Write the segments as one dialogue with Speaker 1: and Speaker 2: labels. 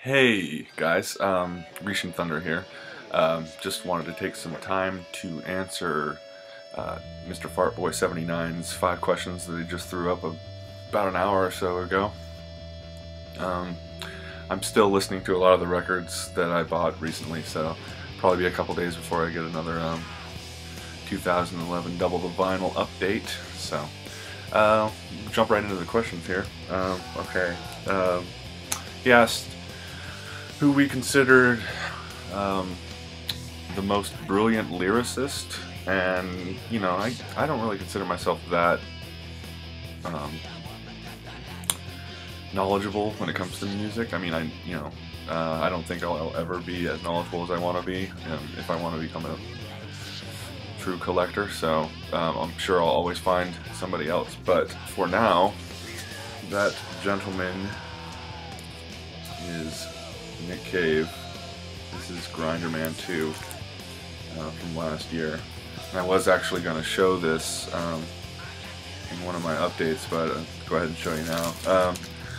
Speaker 1: Hey guys, TheGrecianThunder here. Just wanted to take some time to answer MrFartboy79's 5 questions that he just threw up about an hour or so ago. I'm still listening to a lot of the records that I bought recently, so probably be a couple days before I get another 2011 Double the Vinyl update. So jump right into the questions here. He asked who we considered the most brilliant lyricist, and you know, I don't really consider myself that knowledgeable when it comes to music. I mean, I don't think I'll ever be as knowledgeable as I want to be if I want to become a true collector, so I'm sure I'll always find somebody else, but for now, that gentleman is Nick Cave. This is Grinder Man 2 from last year. And I was actually going to show this in one of my updates, but I'll go ahead and show you now.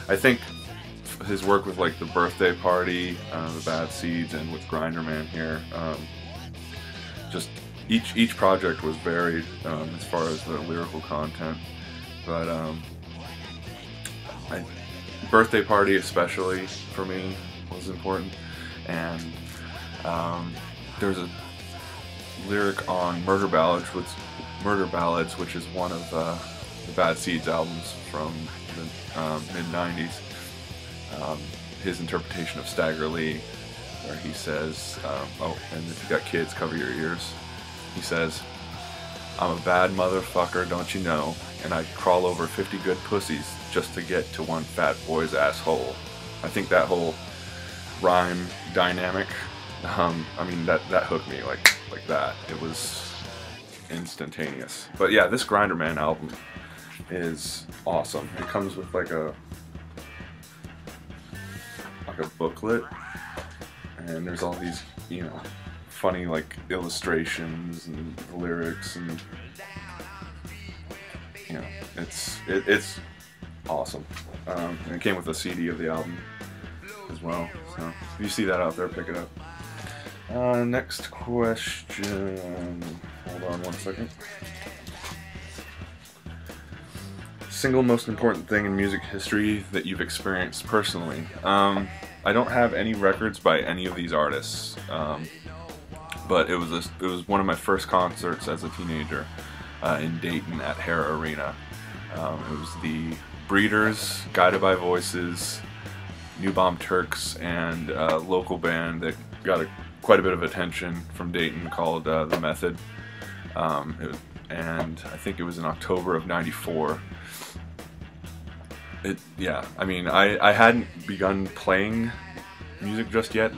Speaker 1: I think his work with like the Birthday Party, the Bad Seeds, and with Grinder Man here, just each project was varied as far as the lyrical content, but Birthday Party especially for me was important, and there's a lyric on Murder Ballads, which is one of the Bad Seeds albums from the mid-90s. His interpretation of Stagger Lee, where he says, oh, and if you got kids, cover your ears. He says, "I'm a bad motherfucker, don't you know, and I'd crawl over 50 good pussies just to get to one fat boy's asshole." I think that whole rhyme dynamic, I mean, that hooked me like that. It was instantaneous. But yeah, this Grinder Man album is awesome. It comes with like a booklet, and there's all these, you know, funny like illustrations and lyrics, and you know, it's awesome. And it came with a CD of the album as well, so if you see that out there, pick it up. Next question, hold on one second. Single most important thing in music history that you've experienced personally. I don't have any records by any of these artists, but it was one of my first concerts as a teenager in Dayton at Hara Arena. It was the Breeders, Guided by Voices, New Bomb Turks, and a local band that got quite a bit of attention from Dayton called The Method. And I think it was in October of '94. Yeah, I mean, I hadn't begun playing music just yet.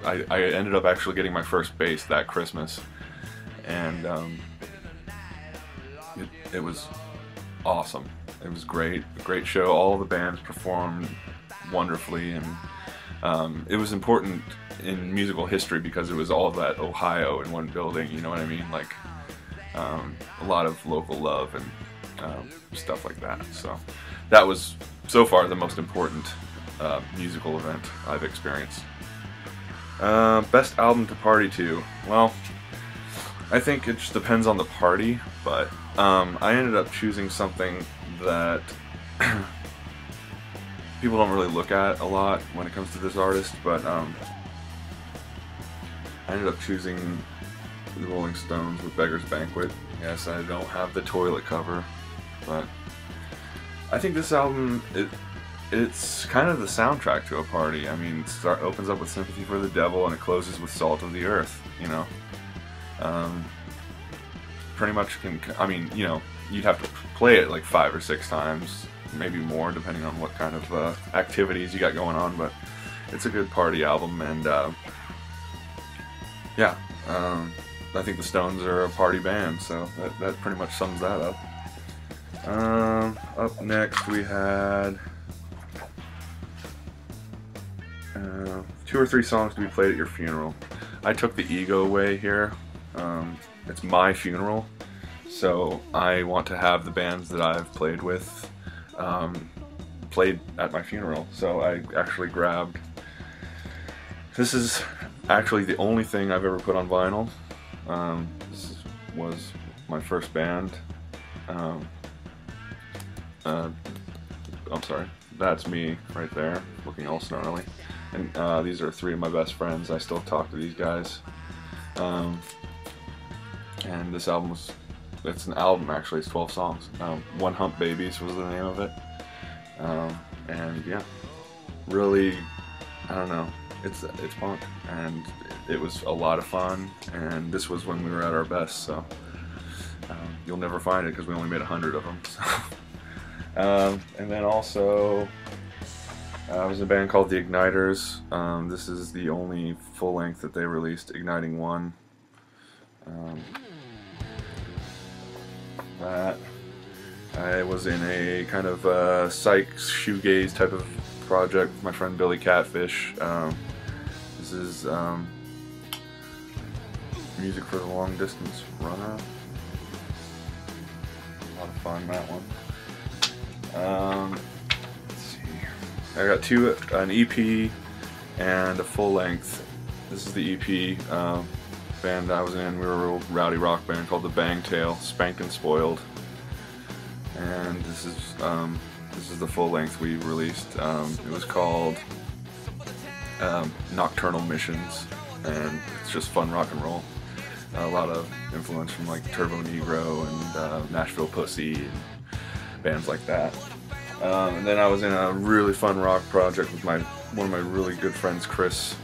Speaker 1: I ended up actually getting my first bass that Christmas, and it was awesome. It was great, a great show. All the bands performed wonderfully, and it was important in musical history because it was all that Ohio in one building, you know what I mean? Like a lot of local love and stuff like that. So that was so far the most important musical event I've experienced. Best album to party to? Well, I think it just depends on the party, but I ended up choosing something that people don't really look at a lot when it comes to this artist, but I ended up choosing the Rolling Stones with Beggar's Banquet. Yes, I don't have the toilet cover, but I think this album, it's kind of the soundtrack to a party. I mean, it opens up with Sympathy for the Devil and it closes with Salt of the Earth, you know. Pretty much I mean, you know, you'd have to play it like 5 or 6 times, maybe more, depending on what kind of activities you got going on, but it's a good party album, and yeah, I think the Stones are a party band, so that pretty much sums that up. Up next we had 2 or 3 songs to be played at your funeral. I took the ego way here. It's my funeral, so I want to have the bands that I've played with played at my funeral. So I actually grabbed This is actually the only thing I've ever put on vinyl. This was my first band. I'm sorry, that's me right there, looking all snarly. And these are 3 of my best friends. I still talk to these guys. And this album was, it's an album actually, it's 12 songs. One Hump Babies was the name of it. And yeah, really, I don't know, it's punk, and it was a lot of fun, and this was when we were at our best, so you'll never find it because we only made 100 of them. So. And then also, I was in a band called The Igniters. This is the only full length that they released, Igniting One. That I was in a kind of psych shoegaze type of project with my friend Billy Catfish. This is Music for the Long Distance Runner. A lot of fun, that one. Let's see. I got an EP and a full length. This is the EP. Band I was in, we were a real rowdy rock band called the Bangtail, Spanked and Spoiled. And this is the full length we released. It was called Nocturnal Missions, and it's just fun rock and roll. A lot of influence from like Turbo Negro and Nashville Pussy and bands like that. And then I was in a really fun rock project with one of my really good friends, Chris,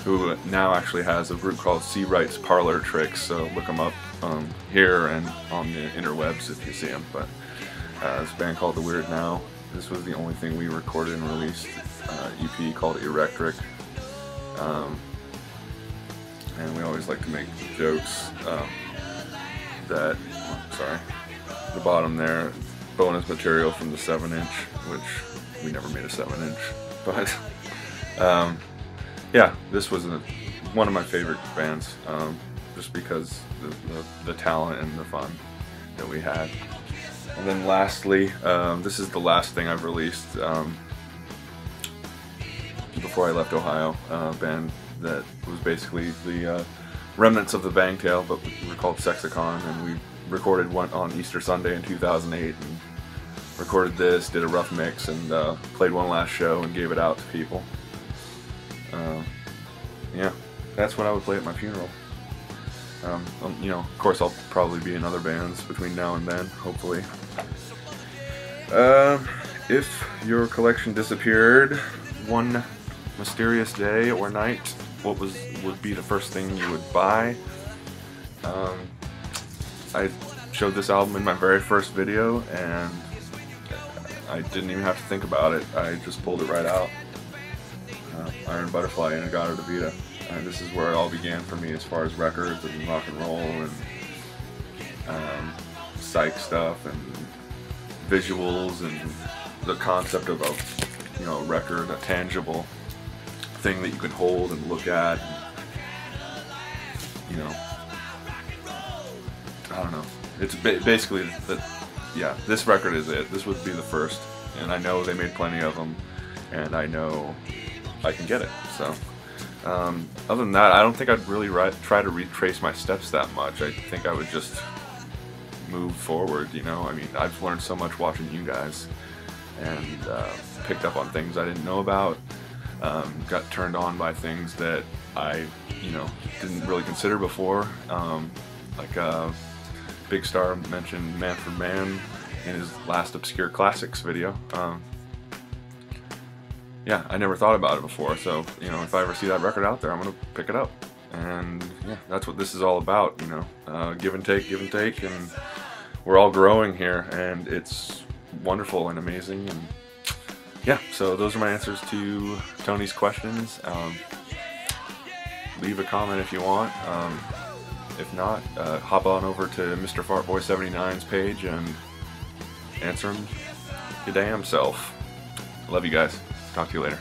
Speaker 1: who now actually has a group called C.Wright's Parlor Tricks, so look them up here and on the interwebs if you see them. But this band called The Weird Now. This was the only thing we recorded and released, EP called Electric. And we always like to make jokes that, sorry, the bottom there, bonus material from the 7-inch, which we never made a 7-inch, but yeah, this was one of my favorite bands, just because the talent and the fun that we had. And then lastly, this is the last thing I've released before I left Ohio, a band that was basically the remnants of the Bangtail, but we were called Sexicon, and we recorded one on Easter Sunday in 2008, and recorded this, did a rough mix, and played one last show and gave it out to people. Yeah, that's what I would play at my funeral. You know, of course I'll probably be in other bands between now and then, hopefully. If your collection disappeared one mysterious day or night, what would be the first thing you would buy? I showed this album in my very first video, and I didn't even have to think about it. I just pulled it right out. Iron Butterfly and Agata de Vida. This is where it all began for me as far as records and rock and roll and psych stuff and visuals and the concept of a, you know, record, a tangible thing that you can hold and look at. And, you know, I don't know. It's basically yeah, this record is it. This would be the first, and I know they made plenty of them, and I know I can get it. So other than that, I don't think I'd really try to retrace my steps that much. I think I would just move forward, you know. I mean, I've learned so much watching you guys, and picked up on things I didn't know about, got turned on by things that I, you know, didn't really consider before, like Big Star mentioned Man for Man in his last Obscure Classics video. Yeah, I never thought about it before, so, you know, if I ever see that record out there, I'm going to pick it up. And yeah, that's what this is all about, you know, give and take, and we're all growing here, and it's wonderful and amazing. And yeah, so those are my answers to Tony's questions. Leave a comment if you want. If not, hop on over to MrFartboy79's page and answer him your damn self. Love you guys. Talk to you later.